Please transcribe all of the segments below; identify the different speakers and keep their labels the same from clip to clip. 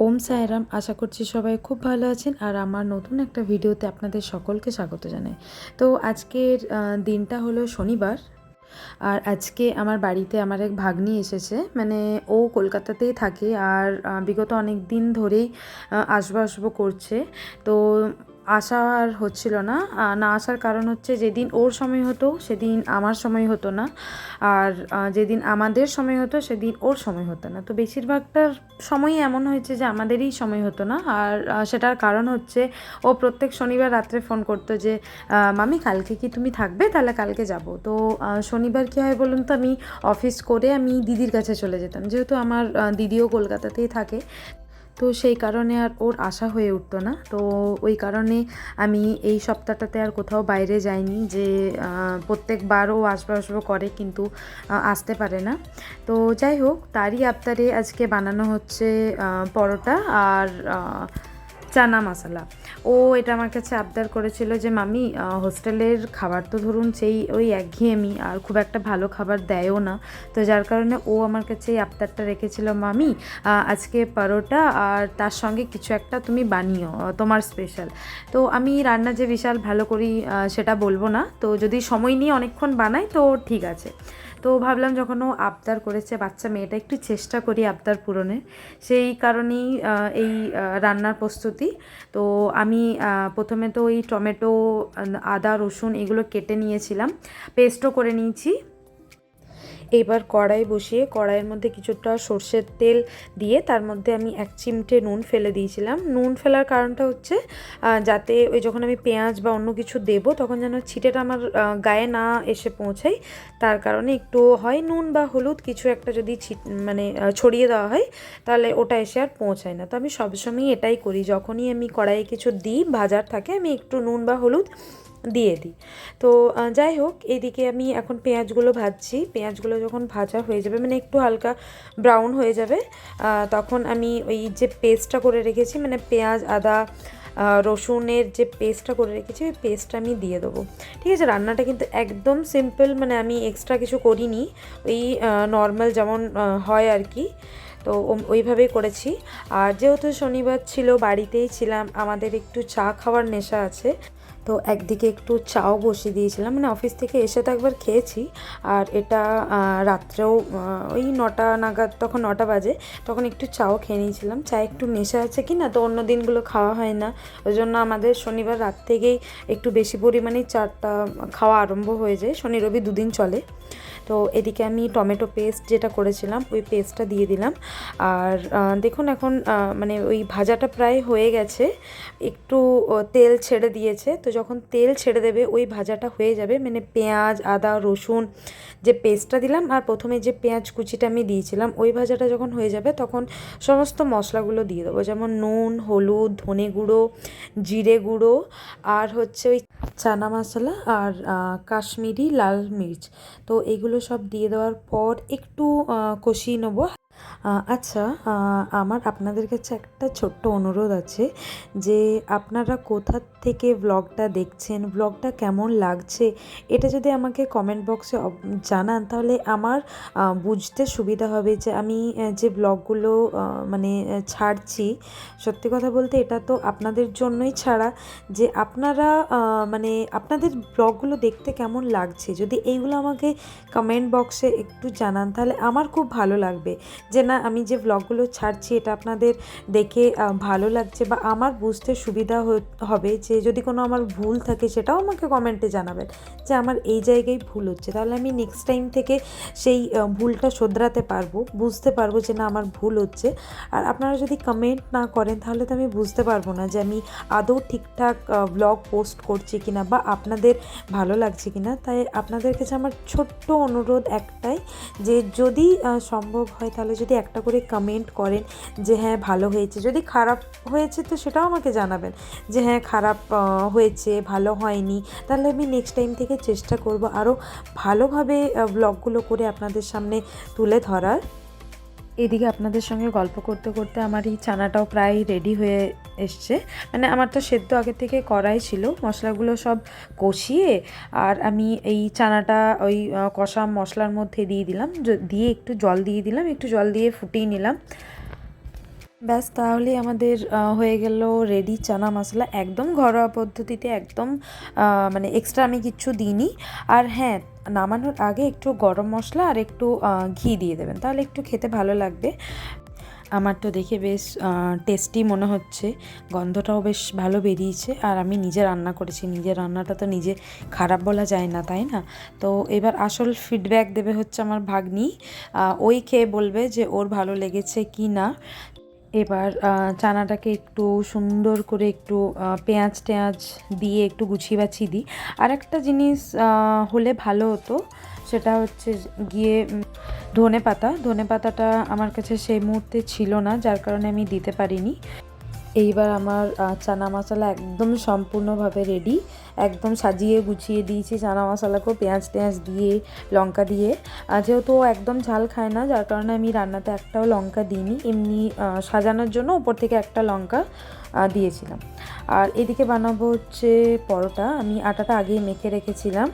Speaker 1: ওম সাইরাম। আশা করছি সবাই খুব ভালো আছেন আর আমার নতুন একটা ভিডিওতে আপনাদের সকলকে স্বাগত জানাই। তো আজকের দিনটা হলো শনিবার। আর আজকে আমার বাড়িতে আমার এক ভাগ্নি এসেছে, মানে ও কলকাতাতেই থাকে আর বিগত অনেক দিন ধরেই আসবো আসবো করছে। তো আসা আর হচ্ছিল না। না আসার কারণ হচ্ছে যেদিন ওর সময় হতো সেদিন আমার সময় হতো না, আর যেদিন আমাদের সময় হতো সেদিন ওর সময় হতো না। তো বেশিরভাগটার সময়ই এমন হয়েছে যে আমাদেরই সময় হতো না। আর সেটার কারণ হচ্ছে ও প্রত্যেক শনিবার রাত্রে ফোন করতো যে মামি কালকে কি তুমি থাকবে, তাহলে কালকে যাব। তো শনিবার কী হয় বলুন তো, আমি অফিস করে আমি দিদির কাছে চলে যেতাম, যেহেতু আমার দিদিও কলকাতাতেই থাকে। তো সেই কারণে আর ওর আশা হয়ে উঠতো না। তো ওই কারণে আমি এই সপ্তাহটাতে আর কোথাও বাইরে যাইনি, যে প্রত্যেকবার ও আসবো আসবো করে কিন্তু আসতে পারে না। তো যাই হোক, তারই আবদারে আজকে বানানো হচ্ছে পরোটা আর চানা মশলা। ও এটা আমার কাছে আবদার করেছিল যে মামি হোস্টেলের খাবার তো ধরুন সেই ওই একঘেয়েমি, আর খুব একটা ভালো খাবার দেয়ও না। তো যার কারণে ও আমার কাছে এই আবদারটা রেখেছিল, মামি আজকে পরোটা আর তার সঙ্গে কিছু একটা তুমি বানিও তোমার স্পেশাল। তো আমি রান্না যে বিশাল ভালো করি সেটা বলবো না, তো যদি সময় নিয়ে অনেকক্ষণ বানাই তো ঠিক আছে। তো ভাবলাম যখন ও আবদার করেছে বাচ্চা মেয়েটা, একটু চেষ্টা করি আবদার পূরণের। সেই কারণেই এই রান্নার প্রস্তুতি। তো আমি প্রথমে তো ওই টমেটো, আদা, রসুন এগুলো কেটে নিয়েছিলাম, পেস্টও করে নিয়েছি। এবার কড়াই বসিয়ে কড়াইয়ের মধ্যে কিছুটা সর্ষের তেল দিয়ে তার মধ্যে আমি 1 চিমটে নুন ফেলে দিয়েছিলাম। নুন ফেলার কারণটা হচ্ছে যাতে ওই যখন আমি পেঁয়াজ বা অন্য কিছু দেবো তখন যেন ছিটেটা আমার গায়ে না এসে পৌঁছায়। তার কারণে একটু হয় নুন বা হলুদ কিছু একটা যদি মানে ছড়িয়ে দেওয়া হয় তাহলে ওটা এসে আর পৌঁছায় না। তো আমি সবসময়ই এটাই করি, যখনই আমি কড়াইয়ে কিছু দিই ভাজার থাকে আমি একটু নুন বা হলুদ দিয়ে দিই। তো যাই হোক, এইদিকে আমি এখন পেঁয়াজগুলো ভাজছি। পেঁয়াজগুলো যখন ভাজা হয়ে যাবে, মানে একটু হালকা ব্রাউন হয়ে যাবে, তখন আমি ওই যে পেস্টটা করে রেখেছি, মানে পেঁয়াজ, আদা, রসুনের যে পেস্টটা করে রেখেছি ওই পেস্টটা আমি দিয়ে দেবো। ঠিক আছে, রান্নাটা কিন্তু একদম সিম্পল, মানে আমি এক্সট্রা কিছু করিনি, ওই নর্মাল যেমন হয় আর কি। তো ওইভাবেই করেছি। আর যেহেতু শনিবার ছিল, বাড়িতেই ছিলাম, আমাদের একটু চা খাওয়ার নেশা আছে। তো একদিকে একটু চাও বসিয়ে দিয়েছিলাম, মানে অফিস থেকে এসে তো একবার খেয়েছি, আর এটা রাত্রেও ওই 9টা নাগাদ, তখন 9টা বাজে, তখন একটু চাও খেয়ে নিয়েছিলাম। চা একটু নেশা আছে কি না, তো অন্য দিনগুলো খাওয়া হয় না, ওই জন্য আমাদের শনিবার রাত থেকেই একটু বেশি পরিমাণেই চাটা খাওয়া আরম্ভ হয়ে যায়। শনি রবি দুদিন চলে। তো এদিকে আমি টমেটো পেস্ট যেটা করেছিলাম ওই পেস্টটা দিয়ে দিলাম। আর দেখুন এখন মানে ওই ভাজাটা প্রায় হয়ে গেছে, একটু তেল ছেড়ে দিয়েছে। তো যখন তেল ছেড়ে দেবে ওই ভাজাটা হয়ে যাবে, মানে পেঁয়াজ, আদা, রসুন যে পেস্টটা দিলাম আর প্রথমে যে পেঁয়াজ কুচিটা আমি দিয়েছিলাম ওই ভাজাটা যখন হয়ে যাবে তখন সমস্ত মশলাগুলো দিয়ে দেবো, যেমন নুন, হলুদ, ধনে গুঁড়ো, জিরে গুঁড়ো, আর হচ্ছে ওই চানা মশলা আর কাশ্মীরি লাল মির্চ। তো এগুলো সব দিয়ে দেওয়ার পর একটু কষিয়ে নেবো। আচ্ছা, আমার আপনাদের কাছে একটা ছোট্ট অনুরোধ আছে, যে আপনারা কোথা থেকে ব্লগটা দেখছেন, ব্লগটা কেমন লাগছে, এটা যদি আমাকে কমেন্ট বক্সে জানান তাহলে আমার বুঝতে সুবিধা হবে যে আমি যে ব্লগগুলো মানে ছাড়ছি, সত্যি কথা বলতে এটা তো আপনাদের জন্যই ছাড়া, যে আপনারা মানে আপনাদের ব্লগগুলো দেখতে কেমন লাগছে, যদি এইগুলো আমাকে কমেন্ট বক্সে একটু জানান তাহলে আমার খুব ভালো লাগবে, যে না আমি যে ব্লগগুলো ছাড়ছি এটা আপনাদের দেখে ভালো লাগছে, বা আমার বুঝতে সুবিধা হবে। যে যদি কোনো আমার ভুল থাকে সেটাও আমাকে কমেন্টে জানাবেন, যে আমার এই জায়গায় ভুল হচ্ছে, তাহলে আমি নেক্সট টাইম থেকে সেই ভুলটা শোধরাতে পারবো, বুঝতে পারবো যে না আমার ভুল হচ্ছে। আর আপনারা যদি কমেন্ট না করেন তাহলে তো আমি বুঝতে পারবো না যে আমি আদৌ ঠিকঠাক ব্লগ পোস্ট করছি কিনা বা আপনাদের ভালো লাগছে কিনা। তাই আপনাদের কাছে আমার ছোট্ট অনুরোধ একটাই, যে যদি সম্ভব হয় তাহলে যদি একটা করে কমেন্ট করেন যে হ্যাঁ ভালো হয়েছে, যদি খারাপ হয়েছে তো সেটাও আমাকে জানাবেন, যে হ্যাঁ খারাপ হয়েছে, ভালো হয়নি, তাহলে আমি নেক্সট টাইম থেকে চেষ্টা করব আরও ভালোভাবে ব্লগগুলো করে আপনাদের সামনে তুলে ধরার। এদিকে আপনাদের সঙ্গে গল্প করতে করতে আমার এই চানাটাও প্রায় রেডি হয়ে এসছে, মানে আমার তো সেদ্ধ আগে থেকে করাই ছিল, মশলাগুলো সব কষিয়ে আর আমি এই চানাটা ওই কষা মশলার মধ্যে দিয়ে দিলাম, দিয়ে একটু জল দিয়ে দিলাম, একটু জল দিয়ে ফুটিয়ে নিলাম। ব্যাস তাহলেই আমাদের হয়ে গেল রেডি চানা মশলা, একদম ঘরোয়া পদ্ধতিতে, একদম মানে এক্সট্রা আমি কিচ্ছু দিইনি। আর হ্যাঁ, নামানোর আগে একটু গরম মশলা আর একটু ঘি দিয়ে দেবেন, তাহলে একটু খেতে ভালো লাগবে। আমার তো দেখে বেশ টেস্টি মনে হচ্ছে, গন্ধটাও বেশ ভালো বেরিয়েছে। আর আমি নিজে রান্না করেছি, নিজের রান্নাটা তো নিজে খারাপ বলা যায় না, তাই না? তো এবার আসল ফিডব্যাক দেবে হচ্ছে আমার ভাগ্নি, ওই খেয়ে বলবে যে ওর ভালো লেগেছে কি না। এবার চানাটাকে একটু সুন্দর করে একটু পেঁয়াজ টেঁয়াজ দিয়ে একটু গুছিয়ে বাছিয়ে দিই। আর একটা জিনিস হলে ভালো হতো, সেটা হচ্ছে গিয়ে ধনে পাতাটা আমার কাছে সেই মুহূর্তে ছিল না, যার কারণে আমি দিতে পারিনি। এইবার আমার চানা মশলা একদম সম্পূর্ণভাবে রেডি, একদম সাজিয়ে গুছিয়ে দিয়েছি চানা মশলাকেও পেঁয়াজ টেঁয়াজ দিয়ে, লঙ্কা দিয়ে। যেহেতু ও একদম ঝাল খায় না, যার কারণে আমি রান্নাতে একটাও লঙ্কা দিইনি, এমনি সাজানোর জন্য উপর থেকে একটা লঙ্কা দিয়েছিলাম। আর এদিকে বানাবো হচ্ছে পরোটা, আমি আটাটা আগেই মেখে রেখেছিলাম,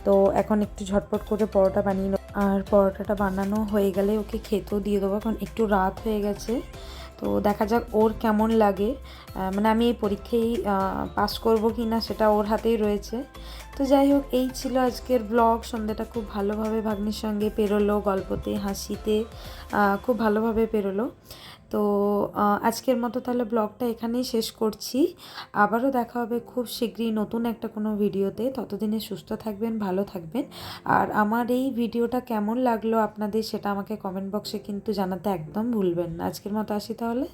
Speaker 1: তো এখন একটু ঝটপট করে পরোটা বানিয়ে নেব। আর পরোটাটা বানানো হয়ে গেলে ওকে খেতেও দিয়ে দেবো, কারণ একটু রাত হয়ে গেছে। তো দেখা যাক ওর কেমন লাগে, মানে আমি এই পরীক্ষায় পাস করব কি না সেটা ওর হাতেই রয়েছে। তো যাই হোক, এই ছিল আজকের ব্লগ। সন্ধ্যাটা খুব ভালোভাবে ভাগ্নির সঙ্গে পেরোলো, গল্পতে হাসিতে খুব ভালোভাবে পেরোলো। তো আজকের মতো তাহলে ব্লগটা এখানেই শেষ করছি। আবারও দেখা হবে খুব শীঘ্রই নতুন একটা কোনো ভিডিওতে। ততদিনে সুস্থ থাকবেন, ভালো থাকবেন। আর আমার এই ভিডিওটা কেমন লাগলো আপনাদের, সেটা আমাকে কমেন্ট বক্সে কিন্তু জানাতে একদম ভুলবেন না। আজকের মতো আসি তাহলে।